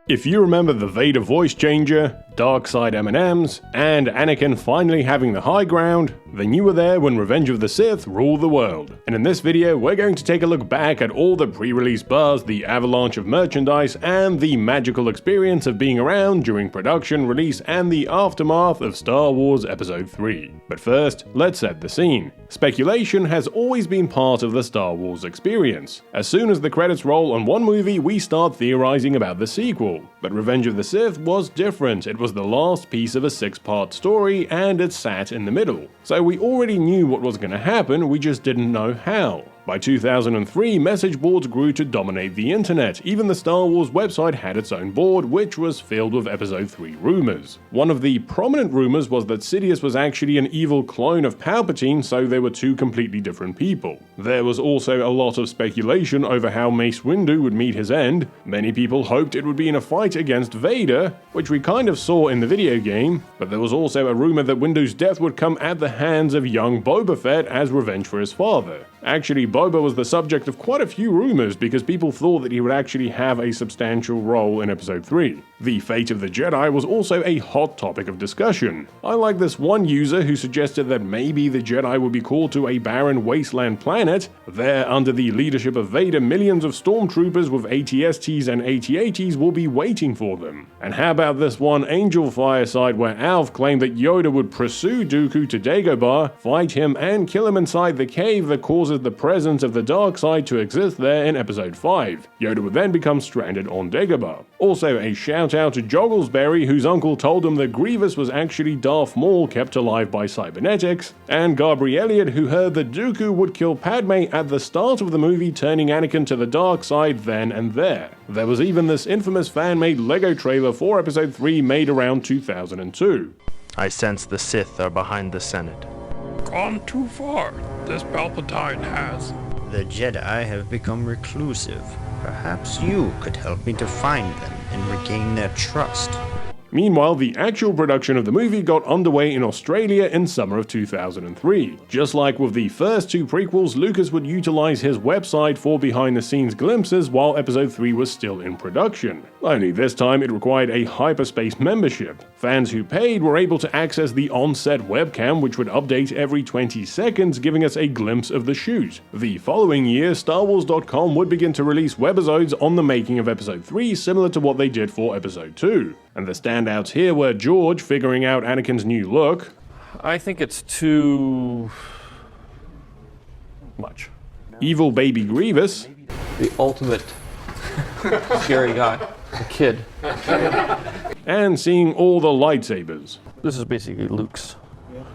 If you remember the Vader voice changer, dark side M&Ms, and Anakin finally having the high ground, then you were there when Revenge of the Sith ruled the world. And in this video, we're going to take a look back at all the pre-release buzz, the avalanche of merchandise, and the magical experience of being around during production, release, and the aftermath of Star Wars Episode 3. But first, let's set the scene. Speculation has always been part of the Star Wars experience. As soon as the credits roll on one movie, we start theorizing about the sequel. But Revenge of the Sith was different. It was the last piece of a 6-part story, and it sat in the middle. So we already knew what was going to happen, we just didn't know how. By 2003, message boards grew to dominate the internet. Even the Star Wars website had its own board, which was filled with Episode 3 rumors. One of the prominent rumors was that Sidious was actually an evil clone of Palpatine, so they were two completely different people. There was also a lot of speculation over how Mace Windu would meet his end. Many people hoped it would be in a fight against Vader, which we kind of saw in the video game, but there was also a rumor that Windu's death would come at the hands of young Boba Fett as revenge for his father. Actually, Boba was the subject of quite a few rumors because people thought that he would actually have a substantial role in Episode 3. The fate of the Jedi was also a hot topic of discussion. I like this one user who suggested that maybe the Jedi would be called to a barren wasteland planet. There, under the leadership of Vader, millions of stormtroopers with AT-STs and AT-ATs will be waiting for them. And how about this one Angel Fireside where Alf claimed that Yoda would pursue Dooku to Dagobah, fight him, and kill him inside the cave that causes the presence of the dark side to exist there in Episode 5. Yoda would then become stranded on Dagobah. Also, a shout out to Jogglesberry, whose uncle told him that Grievous was actually Darth Maul kept alive by cybernetics, and Gabrielle Elliott, who heard that Dooku would kill Padme at the start of the movie, turning Anakin to the dark side then and there. There was even this infamous fan-made Lego trailer for Episode 3 made around 2002. I sense the Sith are behind the Senate. Gone too far, this Palpatine has. The Jedi have become reclusive. Perhaps you could help me to find them and regain their trust. Meanwhile, the actual production of the movie got underway in Australia in summer of 2003. Just like with the first two prequels, Lucas would utilize his website for behind-the-scenes glimpses while Episode 3 was still in production. Only this time it required a hyperspace membership. Fans who paid were able to access the on-set webcam, which would update every 20 seconds, giving us a glimpse of the shoot. The following year, StarWars.com would begin to release webisodes on the making of Episode 3, similar to what they did for Episode 2. And the standouts here were George figuring out Anakin's new look. I think it's too much. Evil baby Grievous. The ultimate scary guy. A kid. And seeing all the lightsabers. This is basically Luke's.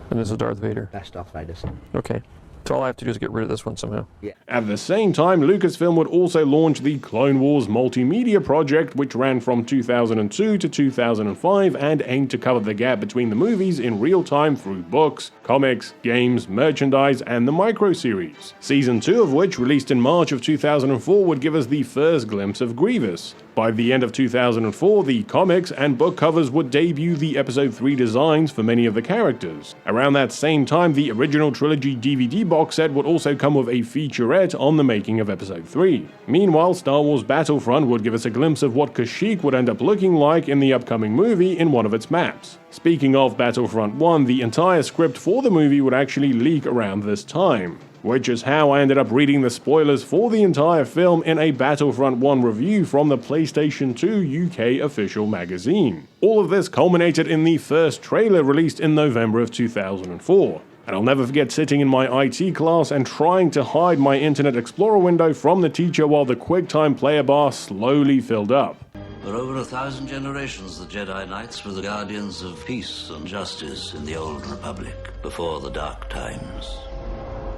And this is Darth Vader. That's Darth Vader's. Okay. So all I have to do is get rid of this one somehow. At the same time, Lucasfilm would also launch the Clone Wars multimedia project, which ran from 2002 to 2005 and aimed to cover the gap between the movies in real time through books, comics, games, merchandise, and the micro-series. Season 2 of which, released in March of 2004, would give us the first glimpse of Grievous. By the end of 2004, the comics and book covers would debut the Episode 3 designs for many of the characters. Around that same time, the original trilogy DVD box set would also come with a featurette on the making of Episode 3. Meanwhile, Star Wars Battlefront would give us a glimpse of what Kashyyyk would end up looking like in the upcoming movie in one of its maps. Speaking of Battlefront 1, the entire script for the movie would actually leak around this time, which is how I ended up reading the spoilers for the entire film in a Battlefront 1 review from the PlayStation 2 UK official magazine. All of this culminated in the first trailer released in November of 2004. And I'll never forget sitting in my IT class and trying to hide my Internet Explorer window from the teacher while the QuickTime player bar slowly filled up. For over 1,000 generations, the Jedi Knights were the guardians of peace and justice in the Old Republic, before the Dark Times,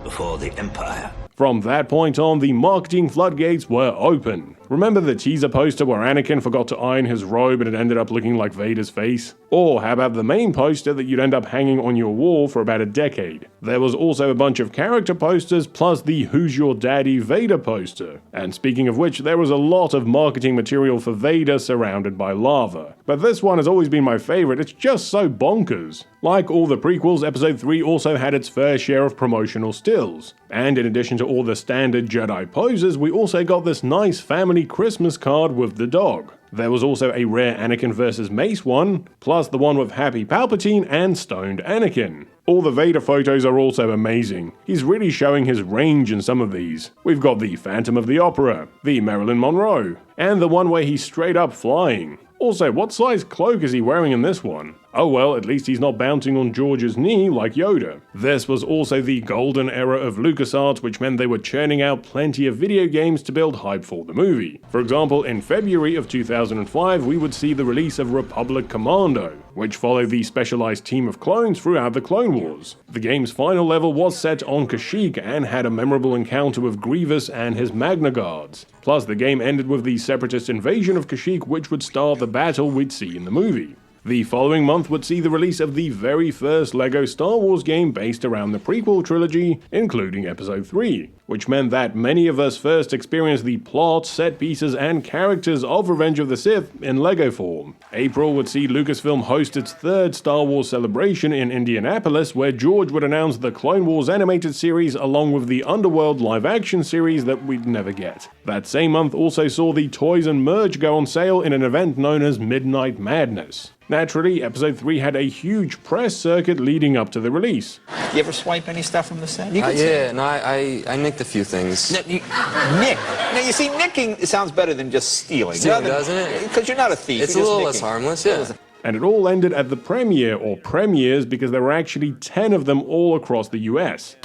before the Empire. From that point on, the marketing floodgates were open. Remember the teaser poster where Anakin forgot to iron his robe and it ended up looking like Vader's face? Or how about the main poster that you'd end up hanging on your wall for about a decade? There was also a bunch of character posters plus the Who's Your Daddy Vader poster. And speaking of which, there was a lot of marketing material for Vader surrounded by lava. But this one has always been my favorite, it's just so bonkers. Like all the prequels, Episode 3 also had its fair share of promotional stills. And in addition to all the standard Jedi poses, we also got this nice family Christmas card with the dog. There was also a rare Anakin vs. Mace one, plus the one with Happy Palpatine and Stoned Anakin. All the Vader photos are also amazing. He's really showing his range in some of these. We've got the Phantom of the Opera, the Marilyn Monroe, and the one where he's straight up flying. Also, what size cloak is he wearing in this one? Oh well, at least he's not bouncing on George's knee like Yoda. This was also the golden era of LucasArts, which meant they were churning out plenty of video games to build hype for the movie. For example, in February of 2005, we would see the release of Republic Commando, which followed the specialized team of clones throughout the Clone Wars. The game's final level was set on Kashyyyk and had a memorable encounter with Grievous and his Magna Guards. Plus, the game ended with the Separatist invasion of Kashyyyk, which would start the battle we'd see in the movie. The following month would see the release of the very first LEGO Star Wars game based around the prequel trilogy, including Episode 3, which meant that many of us first experienced the plot, set pieces, and characters of Revenge of the Sith in LEGO form. April would see Lucasfilm host its third Star Wars celebration in Indianapolis, where George would announce the Clone Wars animated series along with the Underworld live-action series that we'd never get. That same month also saw the toys and merch go on sale in an event known as Midnight Madness. Naturally, Episode 3 had a huge press circuit leading up to the release. You ever swipe any stuff from the set? I nicked a few things. Nick. Now, you see, nicking sounds better than just stealing. Doesn't it? Because you're not a thief. It's a little less harmless, yeah. And it all ended at the premiere, or premieres, because there were actually 10 of them all across the US.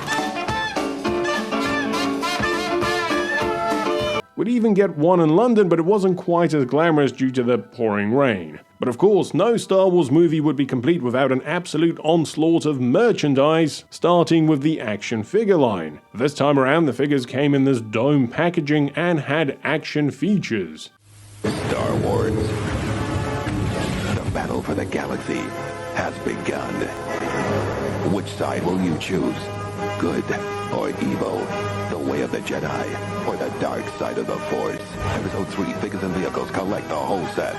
We'd even get one in London, but it wasn't quite as glamorous due to the pouring rain. But of course, no Star Wars movie would be complete without an absolute onslaught of merchandise, starting with the action figure line. This time around, the figures came in this dome packaging and had action features. Star Wars. The battle for the galaxy has begun. Which side will you choose? Good or evil? The way of the Jedi or the dark side of the Force? Episode 3 figures and vehicles. Collect the whole set.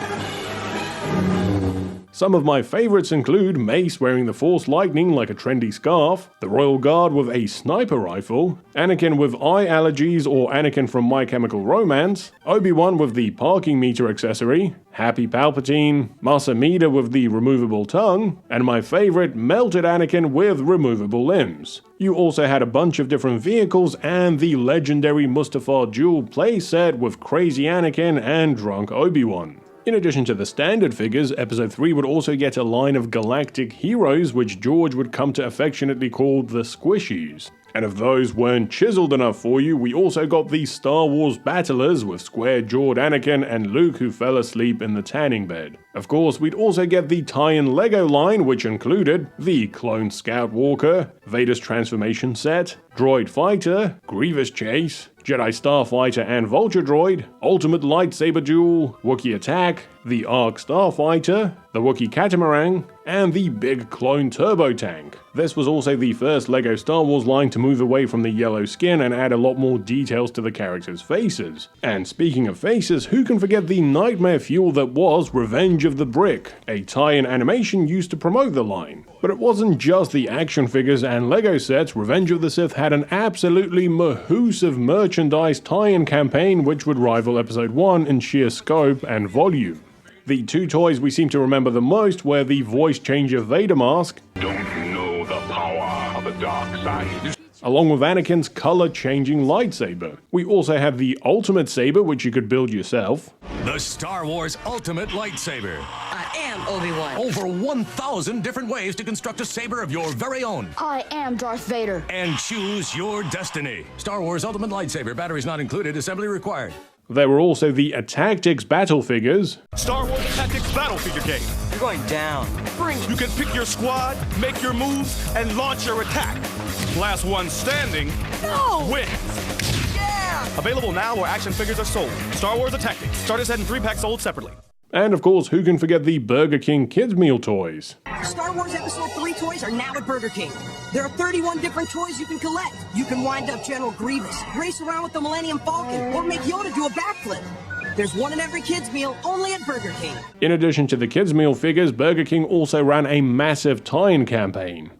Some of my favorites include Mace wearing the Force lightning like a trendy scarf, the Royal Guard with a sniper rifle, Anakin with eye allergies or Anakin from My Chemical Romance, Obi-Wan with the parking meter accessory, Happy Palpatine, Maz Amida with the removable tongue, and my favorite, Melted Anakin with removable limbs. You also had a bunch of different vehicles and the legendary Mustafar dual playset with Crazy Anakin and Drunk Obi-Wan. In addition to the standard figures, Episode 3 would also get a line of galactic heroes which George would come to affectionately call the Squishies. And if those weren't chiseled enough for you, we also got the Star Wars Battlers with square-jawed Anakin and Luke who fell asleep in the tanning bed. Of course, we'd also get the tie-in LEGO line, which included the Clone Scout Walker, Vader's transformation set, Droid Fighter, Grievous Chase, Jedi Starfighter and Vulture Droid, Ultimate Lightsaber Duel, Wookiee Attack, the Arc Starfighter, the Wookiee Catamaran, and the Big Clone Turbo Tank. This was also the first LEGO Star Wars line to move away from the yellow skin and add a lot more details to the characters' faces. And speaking of faces, who can forget the nightmare fuel that was Revenge of the Brick, a tie-in animation used to promote the line. But it wasn't just the action figures and LEGO sets. Revenge of the Sith had an absolutely mahoosive merchandise tie-in campaign which would rival Episode 1 in sheer scope and volume. The two toys we seem to remember the most were the voice changer Vader mask, Don't know the power of the dark side. along with Anakin's color-changing lightsaber. We also have the Ultimate Saber, which you could build yourself, The Star Wars Ultimate Lightsaber. I am Obi-Wan. Over 1,000 different ways to construct a saber of your very own. I am Darth Vader. And choose your destiny. Star Wars Ultimate Lightsaber. Batteries not included. Assembly required. There were also the Tactics battle figures, Star Wars Tactics Battle Figure Game. You're going down. You can pick your squad, make your moves, and launch your attack. Last one standing wins. Yeah! Available now where action figures are sold. Star Wars: The Tactics. Starter set and 3-pack sold separately. and of course, who can forget the Burger King kids meal toys? Star Wars Episode 3 toys are now at Burger King. There are 31 different toys you can collect. You can wind up General Grievous, race around with the Millennium Falcon, or make Yoda do a backflip. There's one in every kids meal, only at Burger King. In addition to the kids meal figures, Burger King also ran a massive tie-in campaign.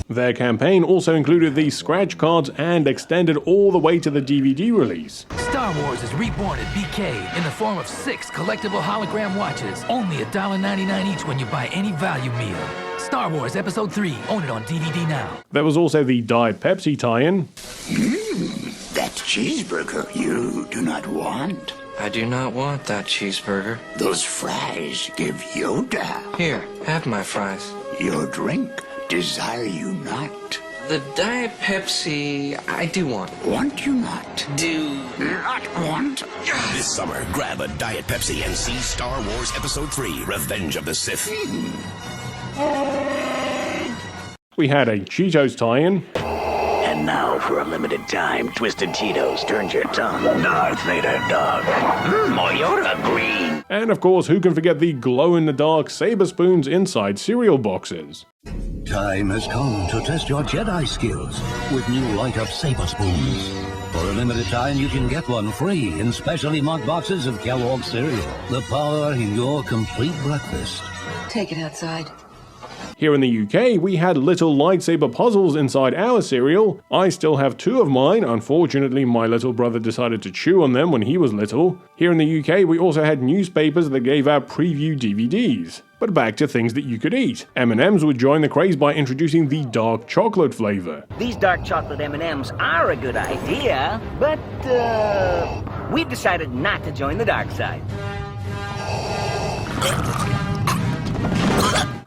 Their campaign also included these scratch cards and extended all the way to the DVD release. Star Wars is reborn at BK in the form of 6 collectible hologram watches, only $1.99 each when you buy any value meal. Star Wars Episode 3, own it on DVD now. There was also the Diet Pepsi tie-in. That cheeseburger you do not want. I do not want that cheeseburger. Those fries give Yoda. Here, have my fries. Your drink desire you not. The Diet Pepsi, I do want. Want you not. Do not want. This summer, grab a Diet Pepsi and see Star Wars Episode 3, Revenge of the Sith. We had a Cheetos tie-in. And now, for a limited time, Twisted Cheetos turns your tongue Darth Vader dog. Yoda green. And of course, who can forget the glow-in-the-dark saber spoons inside cereal boxes? Time has come to test your Jedi skills with new light-up saber spoons. For a limited time, you can get one free in specially marked boxes of Kellogg's cereal. The power in your complete breakfast. Take it outside. Here in the UK, we had little lightsaber puzzles inside our cereal. I still have 2 of mine. Unfortunately, my little brother decided to chew on them when he was little. Here in the UK, we also had newspapers that gave out preview DVDs. But back to things that you could eat. M&M's would join the craze by introducing the dark chocolate flavor. These dark chocolate M&M's are a good idea, but we've decided not to join the dark side.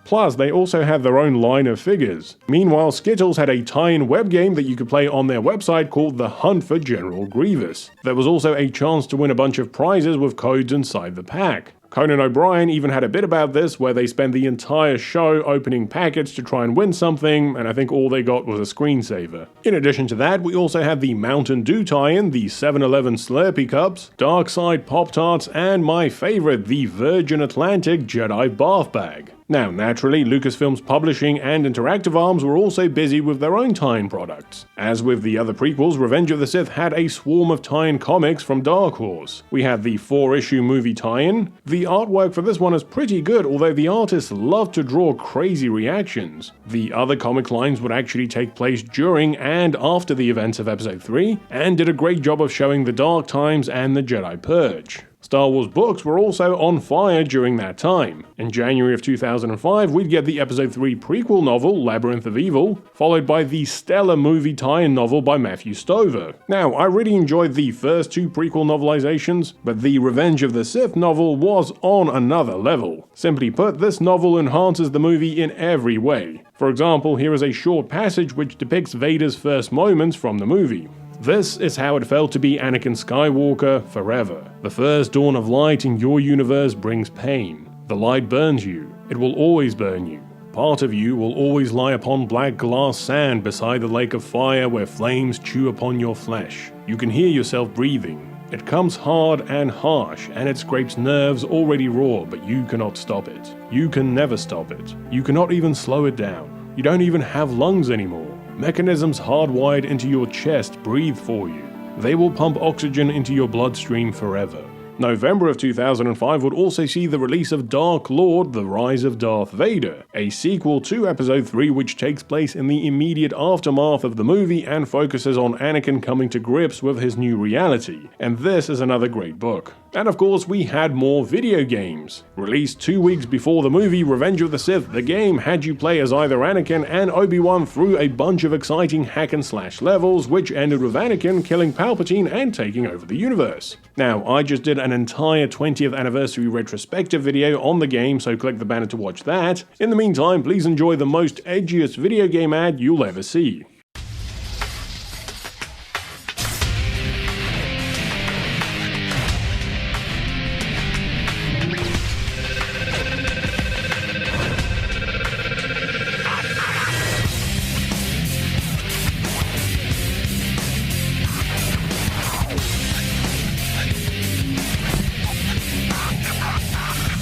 Plus, they also had their own line of figures. Meanwhile, Skittles had a tie-in web game that you could play on their website called The Hunt for General Grievous. There was also a chance to win a bunch of prizes with codes inside the pack. Conan O'Brien even had a bit about this where they spent the entire show opening packets to try and win something, and I think all they got was a screensaver. In addition to that, we also had the Mountain Dew tie-in, the 7-Eleven Slurpee Cups, Dark Side Pop-Tarts, and my favorite, the Virgin Atlantic Jedi Bath Bag. Now, naturally, Lucasfilm's publishing and Interactive Arms were also busy with their own tie-in products. As with the other prequels, Revenge of the Sith had a swarm of tie-in comics from Dark Horse. We had the 4-issue movie tie-in. The artwork for this one is pretty good, although the artists love to draw crazy reactions. The other comic lines would actually take place during and after the events of Episode 3, and did a great job of showing the Dark Times and the Jedi Purge. Star Wars books were also on fire during that time. In January of 2005, we'd get the Episode 3 prequel novel, Labyrinth of Evil, followed by the stellar movie tie-in novel by Matthew Stover. Now, I really enjoyed the first 2 prequel novelizations, but the Revenge of the Sith novel was on another level. Simply put, this novel enhances the movie in every way. For example, here is a short passage which depicts Vader's first moments from the movie. This is how it felt to be Anakin Skywalker forever. The first dawn of light in your universe brings pain. The light burns you. It will always burn you. Part of you will always lie upon black glass sand beside the lake of fire where flames chew upon your flesh. You can hear yourself breathing. It comes hard and harsh, and it scrapes nerves already raw, but you cannot stop it. You can never stop it. You cannot even slow it down. You don't even have lungs anymore. Mechanisms hardwired into your chest breathe for you. They will pump oxygen into your bloodstream forever. November of 2005 would also see the release of Dark Lord: The Rise of Darth Vader, a sequel to Episode 3 which takes place in the immediate aftermath of the movie and focuses on Anakin coming to grips with his new reality. And this is another great book. And of course, we had more video games. Released 2 weeks before the movie Revenge of the Sith, the game had you play as either Anakin and Obi-Wan through a bunch of exciting hack-and-slash levels, which ended with Anakin killing Palpatine and taking over the universe. Now, I just did an entire 20th anniversary retrospective video on the game, so click the banner to watch that. In the meantime, please enjoy the most edgiest video game ad you'll ever see.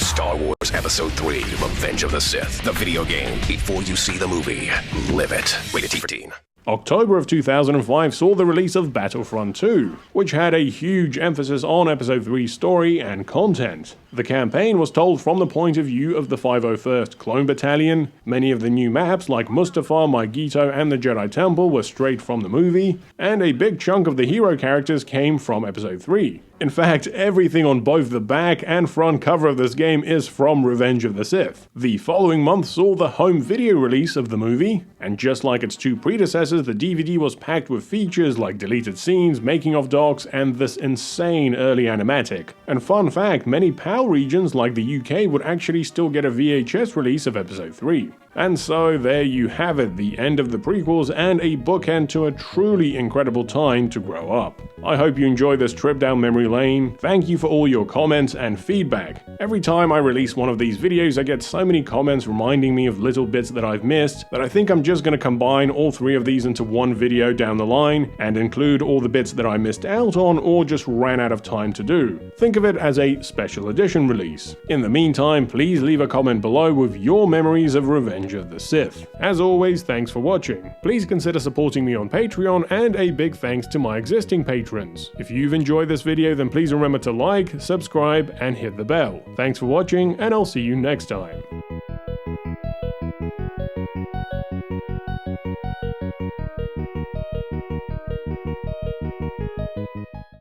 Star Wars Episode 3, Revenge of the Sith, the video game. Before you see the movie, live it. Rated T for teen. October of 2005 saw the release of Battlefront 2, which had a huge emphasis on Episode 3's story and content. The campaign was told from the point of view of the 501st Clone Battalion. Many of the new maps like Mustafar, Maigito, and the Jedi Temple were straight from the movie, and a big chunk of the hero characters came from Episode 3. In fact, everything on both the back and front cover of this game is from Revenge of the Sith. The following month saw the home video release of the movie, and just like its two predecessors, the DVD was packed with features like deleted scenes, making of docs, and this insane early animatic. And fun fact, many PAL regions like the UK would actually still get a VHS release of Episode 3. And so there you have it, the end of the prequels and a bookend to a truly incredible time to grow up. I hope you enjoyed this trip down memory lane. Thank you for all your comments and feedback. Every time I release one of these videos, I get so many comments reminding me of little bits that I've missed that I think I'm just going to combine all three of these into one video down the line and include all the bits that I missed out on or just ran out of time to do. Think of it as a special edition release. In the meantime, please leave a comment below with your memories of Revenge of the Sith. As always, thanks for watching. Please consider supporting me on Patreon, and a big thanks to my existing patrons. If you've enjoyed this video, then please remember to like, subscribe, and hit the bell. Thanks for watching, and I'll see you next time.